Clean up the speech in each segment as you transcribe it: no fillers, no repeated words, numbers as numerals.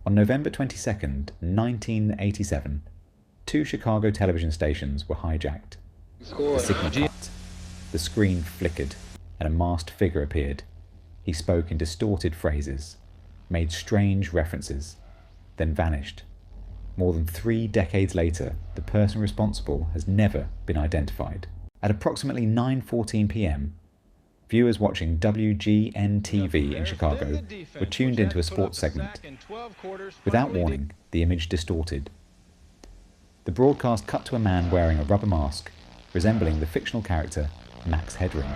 On November 22nd, 1987, two Chicago television stations were hijacked. The signal cut, the screen flickered, and a masked figure appeared. He spoke in distorted phrases, made strange references, then vanished. More than 3 decades later, the person responsible has never been identified. At approximately 9:14 p.m, viewers watching WGN-TV in Chicago were tuned into a sports segment. Without warning, the image distorted. The broadcast cut to a man wearing a rubber mask, resembling the fictional character Max Headroom.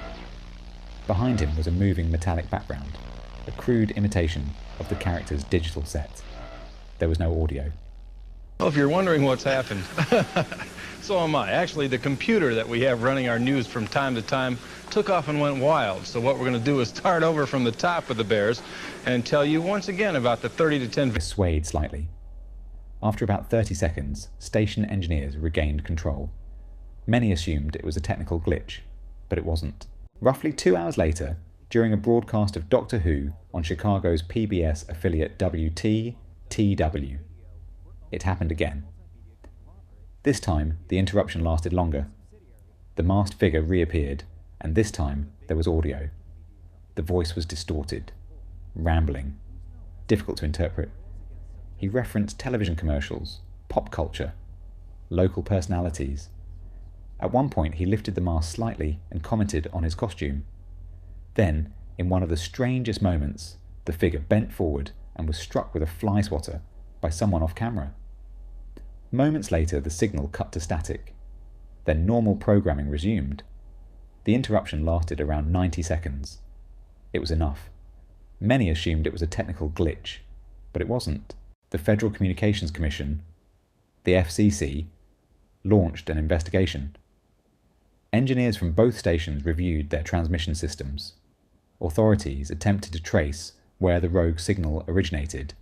Behind him was a moving metallic background, a crude imitation of the character's digital set. There was no audio. Well, if you're wondering what's happened, so am I. Actually, the computer that we have running our news from time to time took off and went wild. So what we're going to do is start over from the top of the Bears and tell you once again about the 30 to 10... It swayed slightly. After about 30 seconds, station engineers regained control. Many assumed it was a technical glitch, but it wasn't. Roughly 2 hours later, during a broadcast of Doctor Who on Chicago's PBS affiliate WTTW, it happened again. This time, the interruption lasted longer. The masked figure reappeared, and this time there was audio. The voice was distorted, rambling, difficult to interpret. He referenced television commercials, pop culture, local personalities. At one point, he lifted the mask slightly and commented on his costume. Then, in one of the strangest moments, the figure bent forward and was struck with a fly swatter by someone off camera. Moments later, the signal cut to static. Then normal programming resumed. The interruption lasted around 90 seconds. It was enough. Many assumed it was a technical glitch, but it wasn't. The Federal Communications Commission, the FCC, launched an investigation. Engineers from both stations reviewed their transmission systems. Authorities attempted to trace where the rogue signal originated,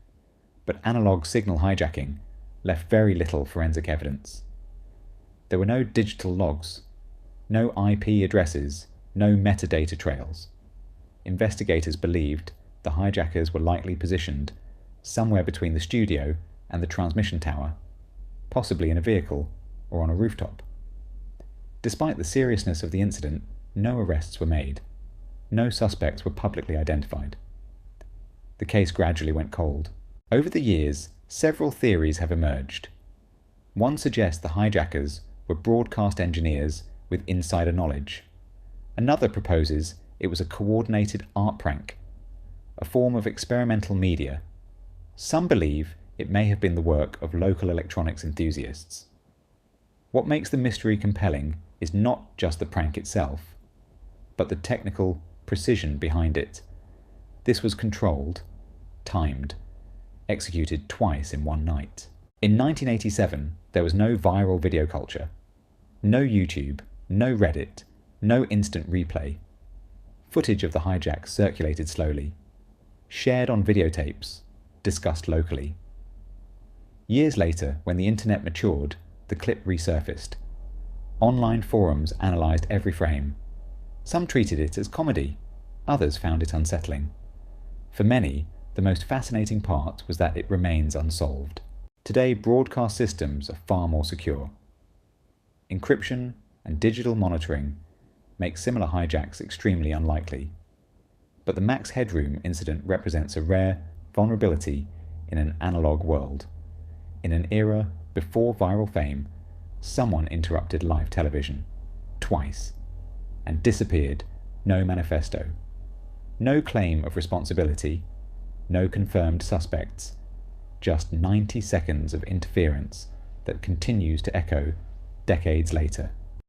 but analog signal hijacking left very little forensic evidence. There were no digital logs, no IP addresses, no metadata trails. Investigators believed the hijackers were likely positioned somewhere between the studio and the transmission tower, possibly in a vehicle or on a rooftop. Despite the seriousness of the incident, no arrests were made. No suspects were publicly identified. The case gradually went cold. Over the years, several theories have emerged. One suggests the hijackers were broadcast engineers with insider knowledge. Another proposes it was a coordinated art prank, a form of experimental media. Some believe it may have been the work of local electronics enthusiasts. What makes the mystery compelling is not just the prank itself, but the technical precision behind it. This was controlled, timed, executed twice in one night. In 1987, there was no viral video culture, no YouTube, no Reddit, no instant replay. Footage of the hijack circulated slowly, shared on videotapes, discussed locally. Years later, when the internet matured, the clip resurfaced. Online forums analysed every frame. Some treated it as comedy, others found it unsettling. For many, the most fascinating part was that it remains unsolved. Today, broadcast systems are far more secure. Encryption and digital monitoring make similar hijacks extremely unlikely. But the Max Headroom incident represents a rare vulnerability in an analog world. In an era before viral fame, someone interrupted live television, twice, and disappeared, no manifesto. No claim of responsibility, no confirmed suspects, just 90 seconds of interference that continues to echo decades later.